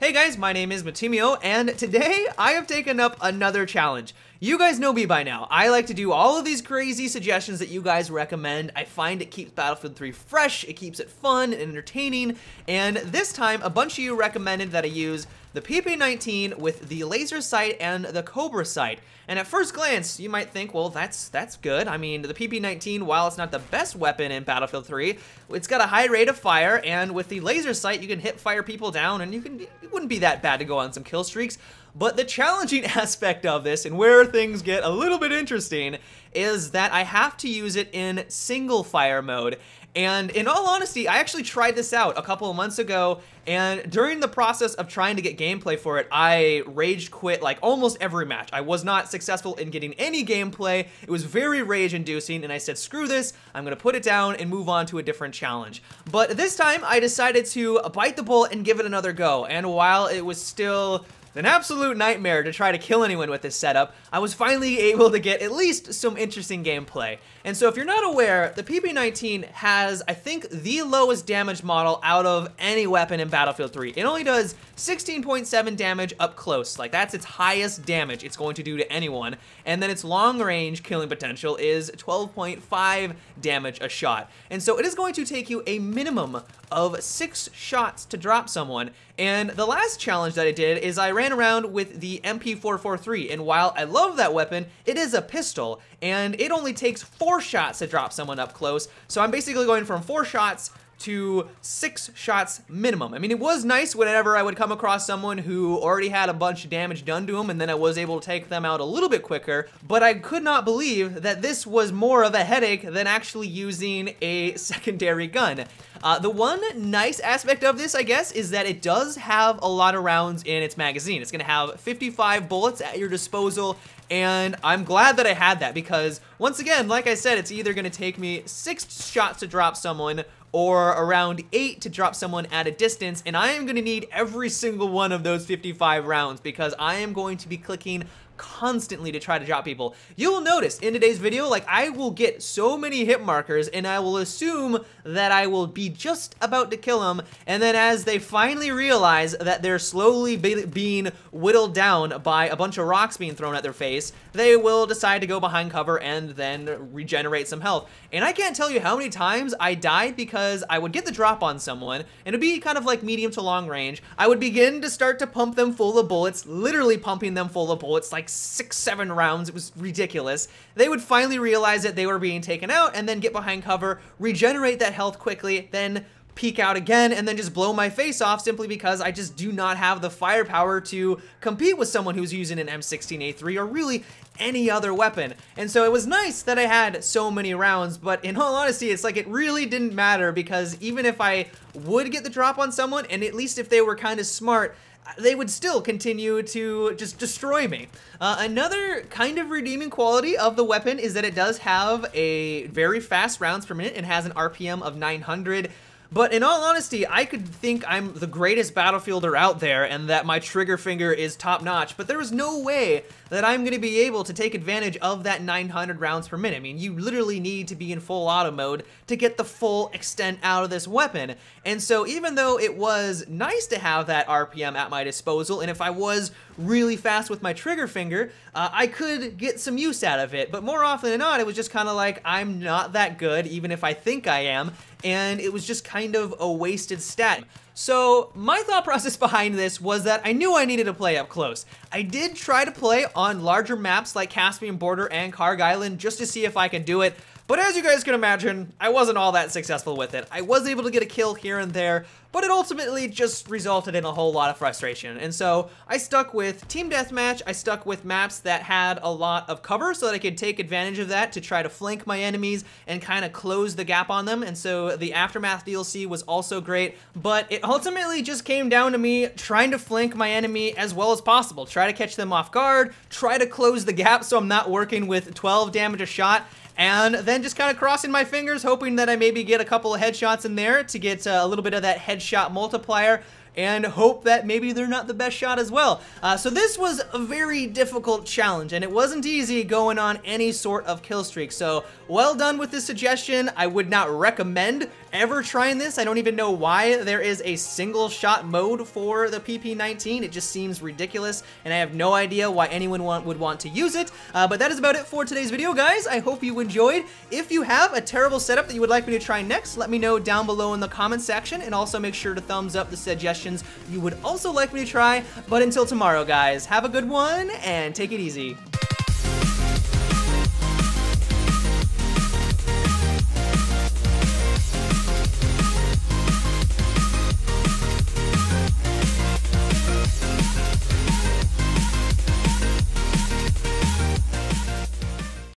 Hey guys, my name is Matimio, and today I have taken up another challenge. You guys know me by now. I like to do all of these crazy suggestions that you guys recommend. I find it keeps Battlefield 3 fresh, it keeps it fun and entertaining, and this time a bunch of you recommended that I use the PP-19 with the laser sight and the Cobra sight. And at first glance, you might think, well, that's good. I mean, the PP-19, while it's not the best weapon in Battlefield 3, it's got a high rate of fire, and with the laser sight, you can hit fire people down, and it wouldn't be that bad to go on some kill streaks. But the challenging aspect of this, and where things get a little bit interesting, is that I have to use it in single fire mode. And in all honesty, I actually tried this out a couple of months ago, and during the process of trying to get gameplay for it, I rage quit like almost every match. I was not successful in getting any gameplay. It was very rage inducing, and I said, screw this, I'm gonna put it down and move on to a different challenge. But this time, I decided to bite the bullet and give it another go, and while it was still an absolute nightmare to try to kill anyone with this setup, I was finally able to get at least some interesting gameplay. And so if you're not aware, the PP-19 has, I think, the lowest damage model out of any weapon in Battlefield 3. It only does 16.7 damage up close. Like, that's its highest damage it's going to do to anyone. And then its long range killing potential is 12.5 damage a shot. And so it is going to take you a minimum of 6 shots to drop someone. And the last challenge that I did is I ran around with the MP-443, and while I love that weapon, it is a pistol, and it only takes 4 shots to drop someone up close, so I'm basically going from 4 shots to 6 shots minimum. I mean, it was nice whenever I would come across someone who already had a bunch of damage done to them, and then I was able to take them out a little bit quicker, but I could not believe that this was more of a headache than actually using a secondary gun. The one nice aspect of this, I guess, is that it does have a lot of rounds in its magazine. It's gonna have 55 bullets at your disposal, and I'm glad that I had that because, once again, like I said, it's either gonna take me 6 shots to drop someone or around 8 to drop someone at a distance, and I am gonna need every single one of those 55 rounds because I am going to be clicking constantly to try to drop people. You'll notice in today's video, like, I will get so many hit markers and I will assume that I will be just about to kill them, and then as they finally realize that they're slowly being whittled down by a bunch of rocks being thrown at their face, they will decide to go behind cover and then regenerate some health. And I can't tell you how many times I died because I would get the drop on someone, and it'd be kind of like medium to long range. I would begin to start to pump them full of bullets, literally pumping them full of bullets, like 6-7 rounds. It was ridiculous. They would finally realize that they were being taken out and then get behind cover, regenerate that health quickly, then peek out again, and then just blow my face off simply because I just do not have the firepower to compete with someone who's using an M16A3 or really any other weapon. And so it was nice that I had so many rounds, but in all honesty, it's like it really didn't matter because even if I would get the drop on someone, and at least if they were kind of smart, they would still continue to just destroy me. Another kind of redeeming quality of the weapon is that it does have a very fast rounds per minute. It has an RPM of 900. But in all honesty, I could think I'm the greatest Battlefielder out there and that my trigger finger is top notch, but there is no way that I'm gonna be able to take advantage of that 900 rounds per minute. I mean, you literally need to be in full auto mode to get the full extent out of this weapon. And so even though it was nice to have that RPM at my disposal, and if I was really fast with my trigger finger, I could get some use out of it. But more often than not, it was just kind of like, I'm not that good, even if I think I am, and it was just kind of a wasted stat. So my thought process behind this was that I knew I needed to play up close. I did try to play on larger maps like Caspian Border and Karg Island just to see if I could do it, but as you guys can imagine, I wasn't all that successful with it. I was able to get a kill here and there, but it ultimately just resulted in a whole lot of frustration. And so I stuck with Team Deathmatch. I stuck with maps that had a lot of cover so that I could take advantage of that to try to flank my enemies and kind of close the gap on them. And so the Aftermath DLC was also great, but it ultimately just came down to me trying to flank my enemy as well as possible. Try to catch them off guard, try to close the gap so I'm not working with 12 damage a shot, and then just kind of crossing my fingers, hoping that I maybe get a couple of headshots in there to get a little bit of that headshot multiplier. and hope that maybe they're not the best shot as well. So this was a very difficult challenge, and it wasn't easy going on any sort of kill streak. So well done with this suggestion. I would not recommend ever trying this. I don't even know why there is a single shot mode for the PP-19. It just seems ridiculous, and I have no idea why anyone would want to use it. But that is about it for today's video, guys. I hope you enjoyed. If you have a terrible setup that you would like me to try next, let me know down below in the comment section, and also make sure to thumbs up the suggestions you would also like me to try. But until tomorrow, guys, have a good one and take it easy.